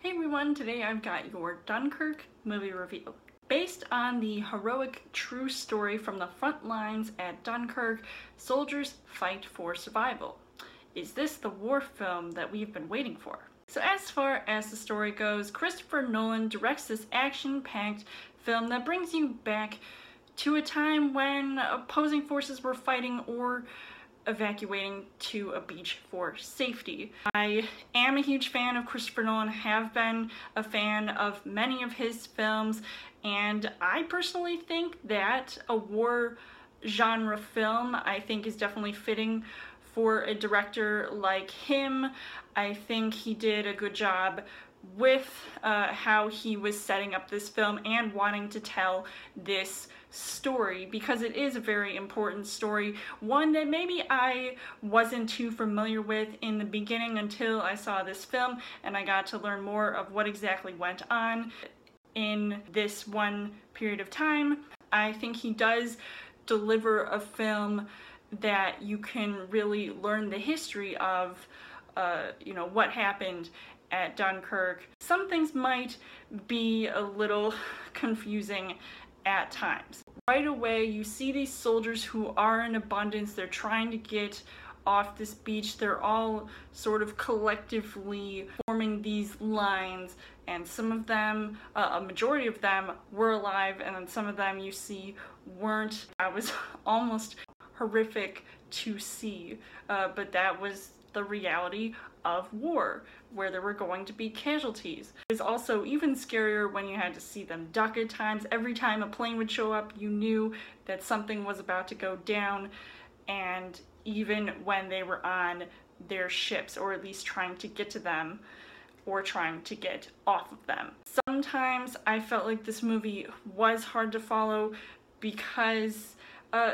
Hey everyone, today I've got your Dunkirk movie review. Based on the heroic true story from the front lines at Dunkirk, soldiers fight for survival. Is this the war film that we've been waiting for? So as far as the story goes, Christopher Nolan directs this action-packed film that brings you back to a time when opposing forces were fighting or evacuating to a beach for safety. I am a huge fan of Christopher Nolan, have been a fan of many of his films, and I personally think that a war genre film I think is definitely fitting for a director like him. I think he did a good job with how he was setting up this film and wanting to tell this story, because it is a very important story, one that maybe I wasn't too familiar with in the beginning until I saw this film and I got to learn more of what exactly went on in this one period of time. I think he does deliver a film that you can really learn the history of what happened at Dunkirk. Some things might be a little confusing at times. Right away, you see these soldiers who are in abundance. They're trying to get off this beach. They're all sort of collectively forming these lines, and some of them, a majority of them, were alive, and then some of them you see weren't. That was almost horrific to see, but that was the reality of war, where there were going to be casualties. It was also even scarier when you had to see them duck at times. Every time a plane would show up, you knew that something was about to go down, and even when they were on their ships, or at least trying to get to them, or trying to get off of them. Sometimes I felt like this movie was hard to follow because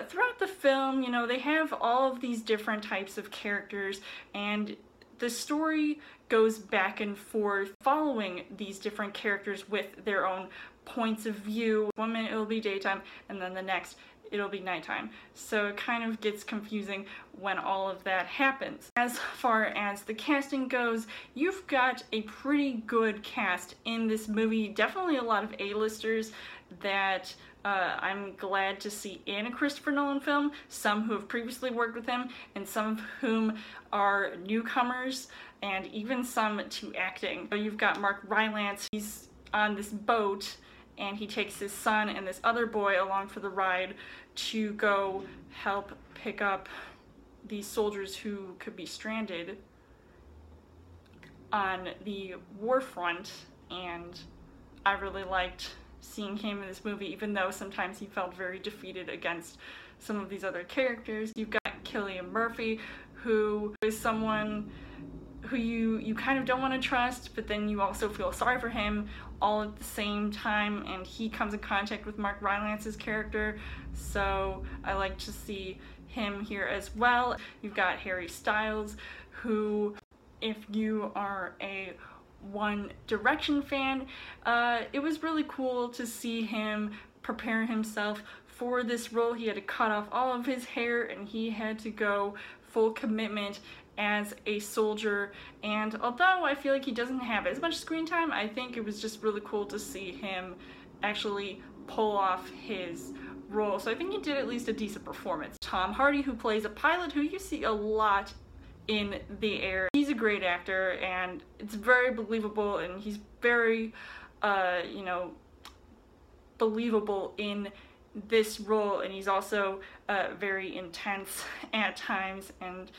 throughout the film, they have all of these different types of characters, and the story goes back and forth following these different characters with their own points of view. 1 minute it'll be daytime, and then the next it'll be nighttime. So it kind of gets confusing when all of that happens. As far as the casting goes, you've got a pretty good cast in this movie. Definitely a lot of A-listers that I'm glad to see in a Christopher Nolan film, some who have previously worked with him, and some of whom are newcomers, and even some to acting. So you've got Mark Rylance. He's on this boat, and he takes his son and this other boy along for the ride to go help pick up these soldiers who could be stranded on the war front, and I really liked seeing him in this movie, even though sometimes he felt very defeated against some of these other characters. You've got Cillian Murphy, who is someone who you kind of don't want to trust, but then you also feel sorry for him all at the same time, and he comes in contact with Mark Rylance's character, so I like to see him here as well. You've got Harry Styles, who, if you are a One Direction fan, it was really cool to see him prepare himself for this role. He had to cut off all of his hair, and he had to go full commitment as a soldier, and although I feel like he doesn't have as much screen time, I think it was just really cool to see him actually pull off his role. So I think he did at least a decent performance. Tom Hardy, who plays a pilot who you see a lot in the air. He's a great actor, and it's very believable, and he's very, believable in this role, and he's also very intense at times, and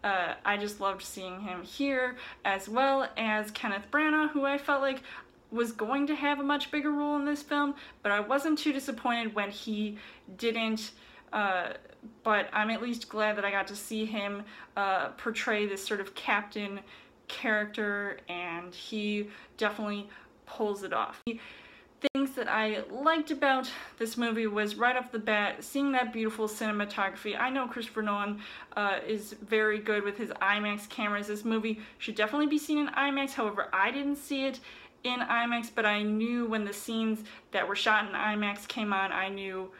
I just loved seeing him here, as well as Kenneth Branagh, who I felt like was going to have a much bigger role in this film, but I wasn't too disappointed when he didn't. But I'm at least glad that I got to see him portray this sort of captain character, and he definitely pulls it off. Things that I liked about this movie was, right off the bat, seeing that beautiful cinematography. I know Christopher Nolan is very good with his IMAX cameras. This movie should definitely be seen in IMAX. However, I didn't see it in IMAX, but I knew when the scenes that were shot in IMAX came on, I knew,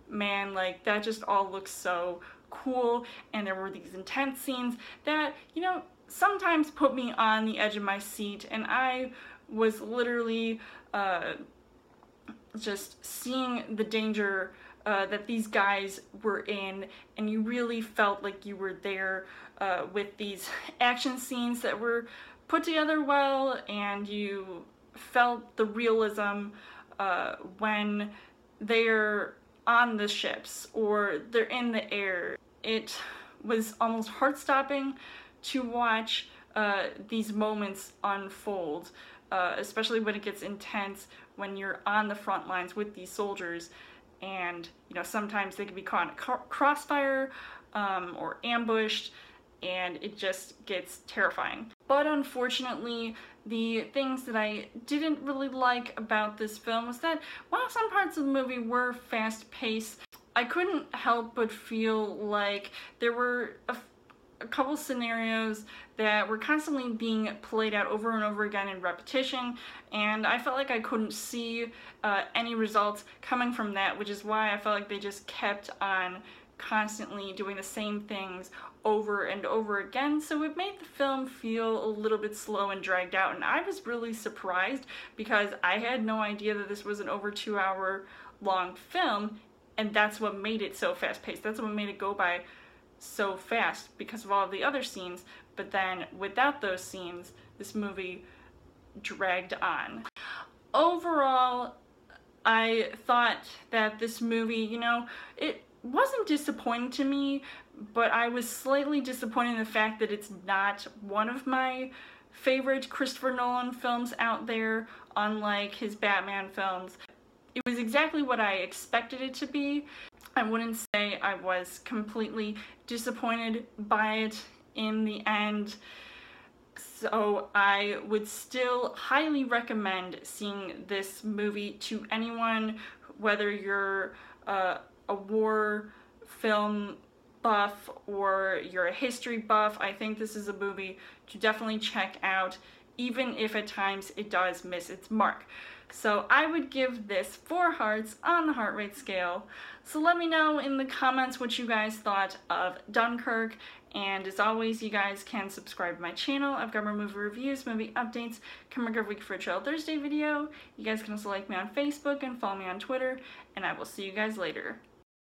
man, like, that just all looks so cool, and there were these intense scenes that, sometimes put me on the edge of my seat, and I was literally just seeing the danger that these guys were in, and you really felt like you were there with these action scenes that were put together well, and you felt the realism when they're on the ships or they're in the air. It was almost heart-stopping to watch these moments unfold, especially when it gets intense, when you're on the front lines with these soldiers, and you know, sometimes they can be caught in a crossfire or ambushed, and it just gets terrifying. But unfortunately, the things that I didn't really like about this film was that while some parts of the movie were fast-paced, I couldn't help but feel like there were a couple scenarios that were constantly being played out over and over again in repetition, and I felt like I couldn't see any results coming from that, which is why I felt like they just kept on constantly doing the same things over and over again, so it made the film feel a little bit slow and dragged out, and I was really surprised because I had no idea that this was an over 2-hour long film, and that's what made it so fast-paced. That's what made it go by so fast, because of all of the other scenes. But then without those scenes, this movie dragged on. Overall, I thought that this movie, you know, it wasn't disappointing to me, but I was slightly disappointed in the fact that it's not one of my favorite Christopher Nolan films out there, unlike his Batman films. It was exactly what I expected it to be. I wouldn't say I was completely disappointed by it in the end, so I would still highly recommend seeing this movie to anyone, whether you're a war film buff or you're a history buff. I think this is a movie to definitely check out, even if at times it does miss its mark. So I would give this 4 hearts on the heart rate scale. So let me know in the comments what you guys thought of Dunkirk, and as always, you guys can subscribe to my channel. I've got more movie reviews, movie updates coming every week for a Trail Thursday video. You guys can also like me on Facebook and follow me on Twitter, and I will see you guys later.